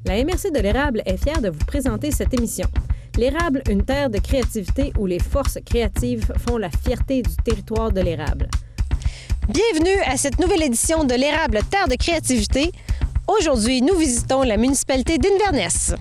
La MRC de l'Érable est fière de vous présenter cette émission. L'Érable, une terre de créativité où les forces créatives font la fierté du territoire de l'Érable. Bienvenue à cette nouvelle édition de l'Érable, terre de créativité. Aujourd'hui, nous visitons la municipalité d'Inverness.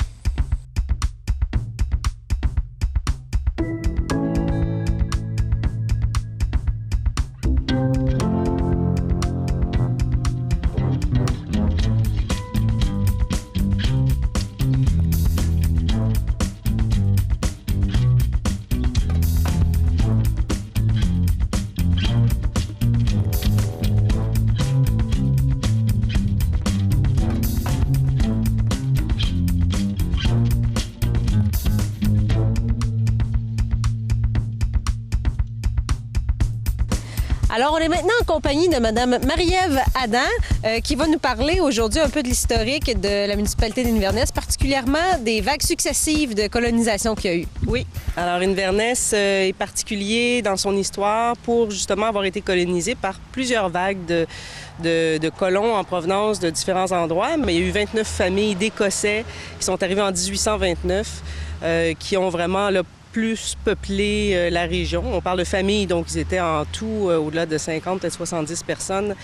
Alors, on est maintenant en compagnie de Mme Marie-Ève Adam, qui va nous parler aujourd'hui un peu de l'historique de la municipalité d'Inverness, particulièrement des vagues successives de colonisation qu'il y a eu. Oui. Alors, Inverness est particulier dans son histoire pour justement avoir été colonisé par plusieurs vagues de colons en provenance de différents endroits. Mais il y a eu 29 familles d'Écossais qui sont arrivées en 1829, qui ont vraiment plus peuplé la région. On parle de familles, donc ils étaient en tout au-delà de 50, peut-être 70 personnes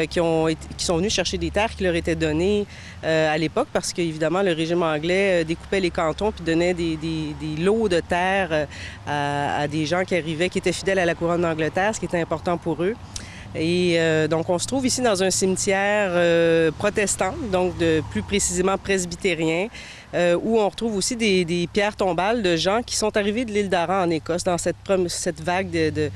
qui sont venues chercher des terres qui leur étaient données à l'époque parce qu'évidemment, le régime anglais découpait les cantons puis donnait des lots de terres à des gens qui arrivaient, qui étaient fidèles à la couronne d'Angleterre, ce qui était important pour eux. Et donc, on se trouve ici dans un cimetière protestant, donc plus précisément presbytérien, où on retrouve aussi des pierres tombales de gens qui sont arrivés de l'île d'Aran en Écosse dans cette vague de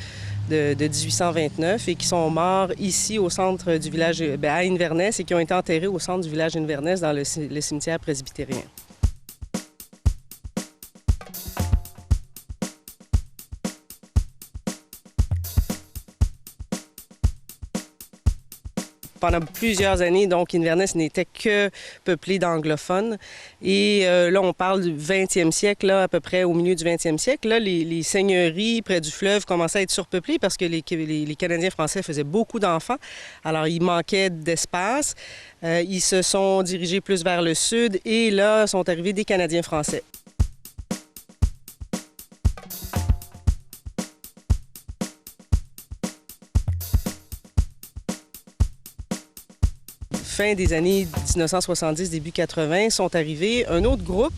1829 et qui sont morts ici au centre du village, à Inverness, et qui ont été enterrés au centre du village Inverness dans le cimetière presbytérien. Pendant plusieurs années, donc, Inverness n'était que peuplé d'anglophones. Et là, on parle du 20e siècle, là, à peu près au milieu du 20e siècle. Là, les seigneuries près du fleuve commençaient à être surpeuplées parce que les Canadiens français faisaient beaucoup d'enfants. Alors, il manquait d'espace. Ils se sont dirigés plus vers le sud et là, sont arrivés des Canadiens français. Fin des années 1970, début 80, sont arrivés un autre groupe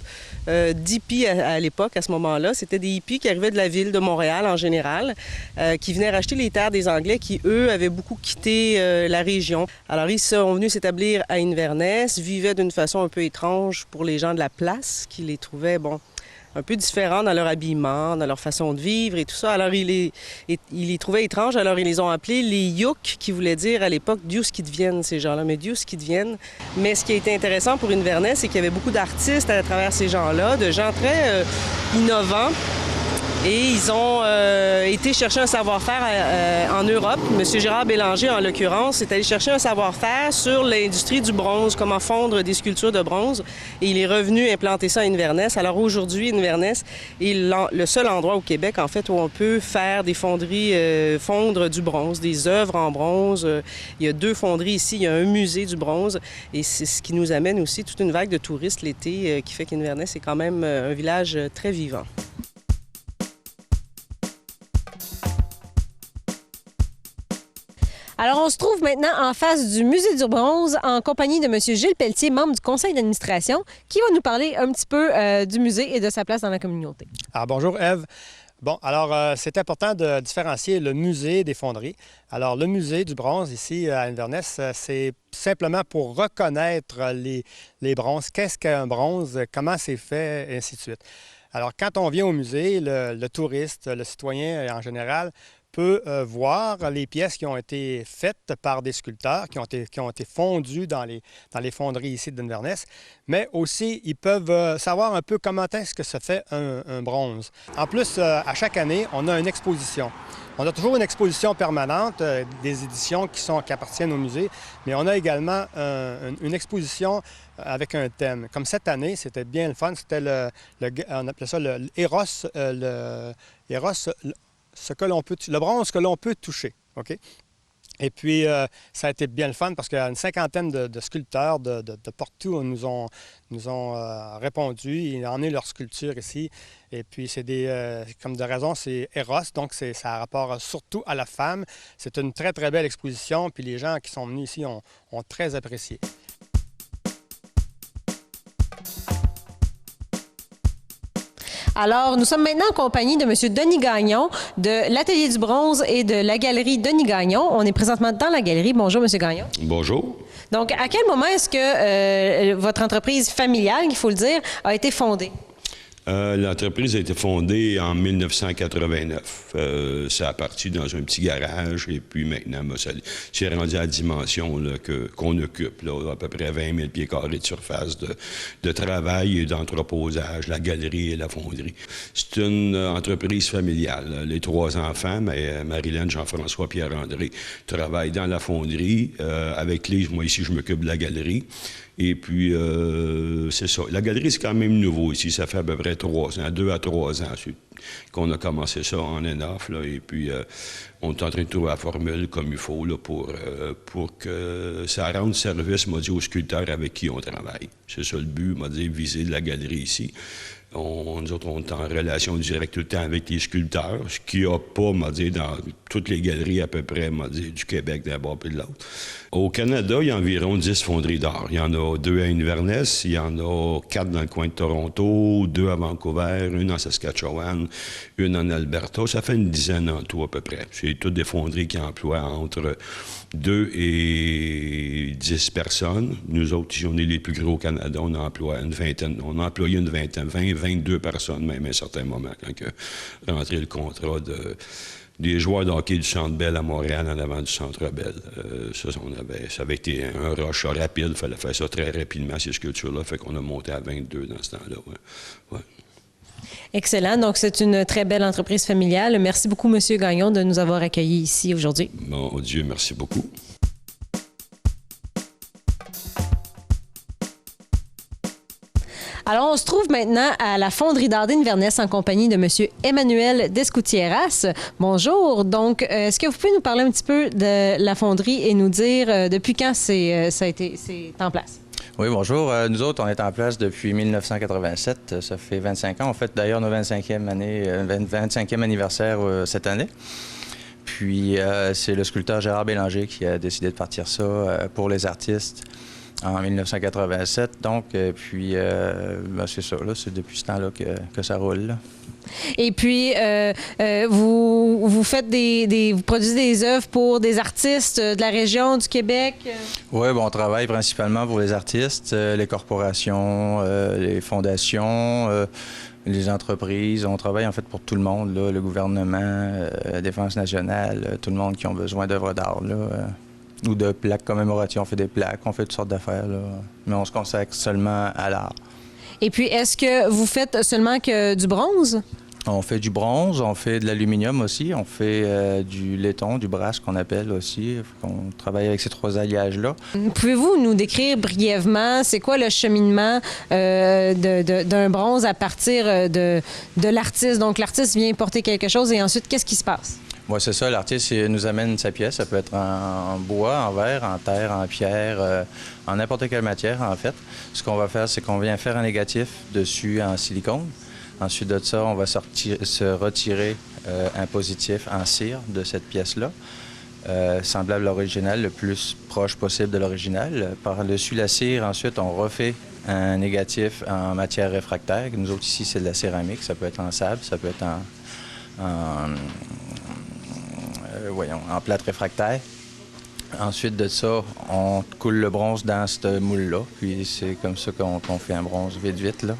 d'hippies à l'époque, à ce moment-là. C'était des hippies qui arrivaient de la ville de Montréal en général, qui venaient racheter les terres des Anglais qui, eux, avaient beaucoup quitté la région. Alors, ils sont venus s'établir à Inverness, vivaient d'une façon un peu étrange pour les gens de la place, qui les trouvaient, un peu différents dans leur habillement, dans leur façon de vivre et tout ça. Alors, ils les trouvaient étranges, alors ils les ont appelés les Youk, qui voulait dire à l'époque « Dieu ce qui deviennent », ces gens-là, mais Dieu ce qui deviennent. Mais ce qui a été intéressant pour Inverness, c'est qu'il y avait beaucoup d'artistes à travers ces gens-là, de gens très innovants. Et ils ont été chercher un savoir-faire en Europe. M. Gérard Bélanger, en l'occurrence, est allé chercher un savoir-faire sur l'industrie du bronze, comment fondre des sculptures de bronze. Et il est revenu implanter ça à Inverness. Alors aujourd'hui, Inverness est le seul endroit au Québec, en fait, où on peut faire des fonderies, fondre du bronze, des œuvres en bronze. Il y a 2 fonderies ici. Il y a un musée du bronze. Et c'est ce qui nous amène aussi toute une vague de touristes l'été qui fait qu'Inverness est quand même un village très vivant. Alors, on se trouve maintenant en face du Musée du bronze en compagnie de M. Gilles Pelletier, membre du conseil d'administration, qui va nous parler un petit peu du musée et de sa place dans la communauté. Alors, bonjour, Ève. Bon, alors, c'est important de différencier le musée des fonderies. Alors, le musée du bronze, ici, à Inverness, c'est simplement pour reconnaître les bronzes. Qu'est-ce qu'un bronze? Comment c'est fait? Et ainsi de suite. Alors, quand on vient au musée, le touriste, le citoyen en général, peut voir les pièces qui ont été faites par des sculpteurs, qui ont été fondues dans les fonderies ici d'Inverness, mais aussi ils peuvent savoir un peu comment est-ce que se fait un bronze. En plus, à chaque année, on a une exposition. On a toujours une exposition permanente, des éditions qui appartiennent au musée, mais on a également une exposition avec un thème. Comme cette année, c'était bien le fun, c'était on appelait ça le Eros, le bronze que l'on peut toucher. OK? Et puis, ça a été bien le fun parce qu'il y a une cinquantaine de sculpteurs de partout nous ont répondu. Ils ont emmené leur sculpture ici. Et puis, c'est comme de raison, c'est Eros, donc ça a rapport surtout à la femme. C'est une très, très belle exposition. Puis les gens qui sont venus ici ont très apprécié. Alors, nous sommes maintenant en compagnie de M. Denis Gagnon de l'Atelier du bronze et de la Galerie Denis Gagnon. On est présentement dans la galerie. Bonjour, M. Gagnon. Bonjour. Donc, à quel moment est-ce que votre entreprise familiale, il faut le dire, a été fondée? L'entreprise a été fondée en 1989. Ça a parti dans un petit garage et puis maintenant, c'est rendu à la dimension là, qu'on occupe, là, à peu près 20 000 pieds carrés de surface de travail et d'entreposage, la galerie et la fonderie. C'est une entreprise familiale. Les 3 enfants, Marilyn, Jean-François, Pierre-André, travaillent dans la fonderie. Avec Lise, moi ici, je m'occupe de la galerie. Et puis, c'est ça. La galerie, c'est quand même nouveau ici. Ça fait à peu près 3 ans, 2 à 3 ans qu'on a commencé ça en ENOF. Là, et puis, on est en train de trouver la formule comme il faut là, pour que ça rende service, m'a dit, aux sculpteurs avec qui on travaille. C'est ça le but, m'a dit, viser de la galerie ici. Nous autres, on est en relation directe tout le temps avec les sculpteurs, ce qu'il n'y a pas, m'a dit, dans toutes les galeries à peu près, m'a dit, du Québec d'un bord et de l'autre. Au Canada, il y a environ 10 fonderies d'art. Il y en a 2 à Inverness, il y en a 4 dans le coin de Toronto, 2 à Vancouver, 1 en Saskatchewan, 1 en Alberta. Ça fait une dizaine en tout à peu près. C'est toutes des fonderies qui emploient entre 2 et 10 personnes. Nous autres, si on est les plus gros au Canada, on emploie une vingtaine. On a employé une vingtaine, 22 personnes même à un certain moment quand rentré le contrat des joueurs de hockey du Centre Bell à Montréal en avant du Centre Bell. Ça avait été un rush rapide. Il fallait faire ça très rapidement, ces sculptures-là. Fait qu'on a monté à 22 dans ce temps-là. Ouais. Excellent. Donc, c'est une très belle entreprise familiale. Merci beaucoup, M. Gagnon, de nous avoir accueillis ici aujourd'hui. Bon Dieu, merci beaucoup. Alors, on se trouve maintenant à la fonderie d'art d'Inverness en compagnie de M. Emmanuel Descoutieras. Bonjour. Donc, est-ce que vous pouvez nous parler un petit peu de la fonderie et nous dire depuis quand c'est en place? Oui, bonjour. Nous autres, on est en place depuis 1987. Ça fait 25 ans. On fête d'ailleurs nos 25e anniversaire cette année. Puis, c'est le sculpteur Gérard Bélanger qui a décidé de partir ça pour les artistes en 1987. Donc, puis, c'est ça, là, c'est depuis ce temps-là que ça roule. Là. Et puis, vous faites vous produisez des œuvres pour des artistes de la région, du Québec? Oui, bon, on travaille principalement pour les artistes, les corporations, les fondations, les entreprises. On travaille en fait pour tout le monde, là, le gouvernement, la Défense nationale, tout le monde qui ont besoin d'œuvres d'art, là. Ou de plaques commémoratives. On fait des plaques, on fait toutes sortes d'affaires, là. Mais on se consacre seulement à l'art. Et puis, est-ce que vous faites seulement que du bronze? On fait du bronze, on fait de l'aluminium aussi, on fait du laiton, du brass qu'on appelle aussi. On travaille avec ces 3 alliages-là. Pouvez-vous nous décrire brièvement, c'est quoi le cheminement d'un bronze à partir de l'artiste? Donc, l'artiste vient porter quelque chose et ensuite, qu'est-ce qui se passe? Oui, c'est ça. L'artiste nous amène sa pièce. Ça peut être en bois, en verre, en terre, en pierre, en n'importe quelle matière, en fait. Ce qu'on va faire, c'est qu'on vient faire un négatif dessus en silicone. Ensuite de ça, on va se retirer un positif en cire de cette pièce-là, semblable à l'original, le plus proche possible de l'original. Par-dessus la cire, ensuite, on refait un négatif en matière réfractaire. Nous autres, ici, c'est de la céramique. Ça peut être en sable, ça peut être en plâtre réfractaire. Ensuite de ça, on coule le bronze dans ce moule-là. Puis c'est comme ça qu'on fait un bronze vite, là.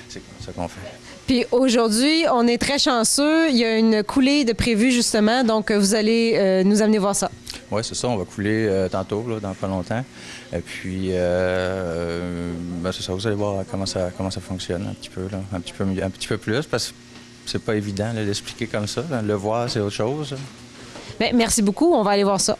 C'est comme ça qu'on fait. Puis aujourd'hui, on est très chanceux. Il y a une coulée de prévue, justement. Donc, vous allez nous amener voir ça. Oui, c'est ça. On va couler tantôt, là, dans pas longtemps. Et puis, c'est ça. Vous allez voir comment ça fonctionne un petit peu, là. Un petit peu plus, parce que c'est pas évident là, d'expliquer comme ça. Le voir, c'est autre chose. Bien, merci beaucoup. On va aller voir ça.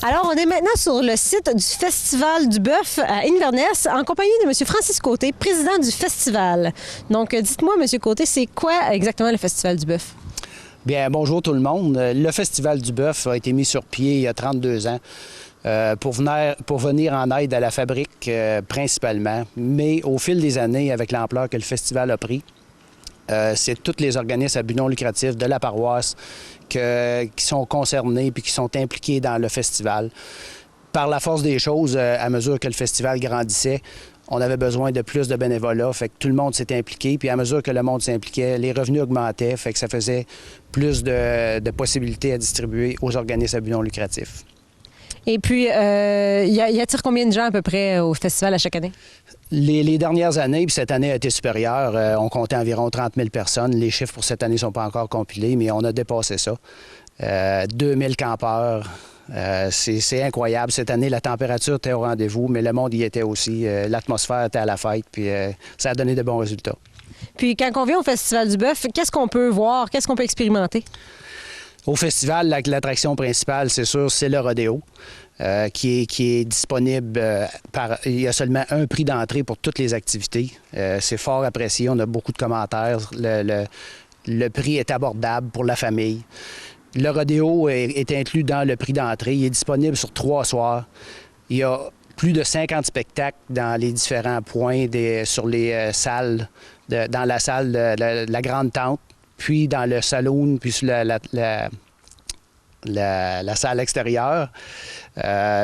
Alors, on est maintenant sur le site du Festival du Bœuf à Inverness en compagnie de M. Francis Côté, président du festival. Donc, dites-moi, M. Côté, c'est quoi exactement le Festival du Bœuf? Bien, bonjour tout le monde. Le Festival du Bœuf a été mis sur pied il y a 32 ans pour venir en aide à la fabrique principalement. Mais au fil des années, avec l'ampleur que le festival a pris, c'est tous les organismes à but non lucratif de la paroisse qui sont concernés puis qui sont impliqués dans le festival. Par la force des choses, à mesure que le festival grandissait, on avait besoin de plus de bénévolat, fait que tout le monde s'était impliqué. Puis à mesure que le monde s'impliquait, les revenus augmentaient, fait que ça faisait plus de possibilités à distribuer aux organismes à but non lucratif. Et puis, y a-t-il combien de gens à peu près au festival à chaque année? Les dernières années, puis cette année a été supérieure, on comptait environ 30 000 personnes. Les chiffres pour cette année ne sont pas encore compilés, mais on a dépassé ça. 2000 campeurs. C'est incroyable. Cette année, la température était au rendez-vous, mais le monde y était aussi. L'atmosphère était à la fête, puis ça a donné de bons résultats. Puis quand on vient au Festival du Bœuf, qu'est-ce qu'on peut voir? Qu'est-ce qu'on peut expérimenter? Au festival, l'attraction principale, c'est sûr, c'est le rodéo, qui est disponible il y a seulement un prix d'entrée pour toutes les activités. C'est fort apprécié, on a beaucoup de commentaires. Le prix est abordable pour la famille. Le rodéo est inclus dans le prix d'entrée. Il est disponible sur 3 soirs. Il y a plus de 50 spectacles dans les différents points sur les salles, dans la salle de la grande tente, puis dans le saloon, puis sur la salle extérieure.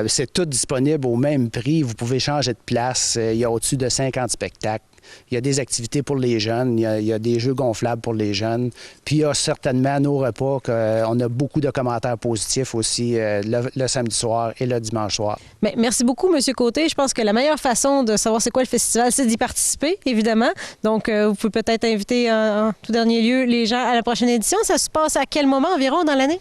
C'est tout disponible au même prix. Vous pouvez changer de place. Il y a au-dessus de 50 spectacles. Il y a des activités pour les jeunes. Il y a des jeux gonflables pour les jeunes. Puis il y a certainement nos repas. On a beaucoup de commentaires positifs aussi le samedi soir et le dimanche soir. Bien, merci beaucoup, M. Côté. Je pense que la meilleure façon de savoir c'est quoi le festival, c'est d'y participer, évidemment. Donc, vous pouvez peut-être inviter en tout dernier lieu les gens à la prochaine édition. Ça se passe à quel moment environ dans l'année?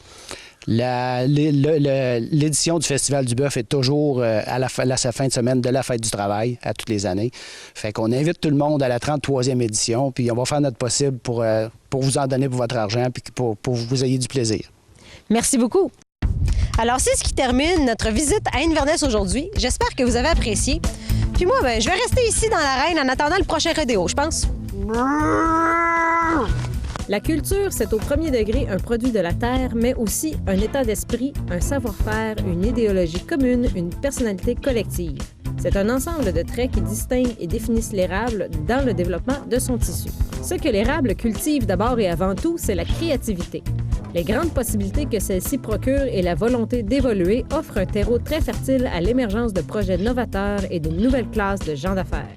L'édition du Festival du Bœuf est toujours à la fin de semaine de la Fête du travail, à toutes les années. Fait qu'on invite tout le monde à la 33e édition, puis on va faire notre possible pour vous en donner pour votre argent, puis pour que vous ayez du plaisir. Merci beaucoup. Alors, c'est ce qui termine notre visite à Inverness aujourd'hui. J'espère que vous avez apprécié. Puis moi, je vais rester ici dans l'arène en attendant le prochain rodéo, je pense. La culture, c'est au premier degré un produit de la terre, mais aussi un état d'esprit, un savoir-faire, une idéologie commune, une personnalité collective. C'est un ensemble de traits qui distinguent et définissent l'érable dans le développement de son tissu. Ce que l'érable cultive d'abord et avant tout, c'est la créativité. Les grandes possibilités que celle-ci procure et la volonté d'évoluer offrent un terreau très fertile à l'émergence de projets novateurs et de nouvelles classes de gens d'affaires.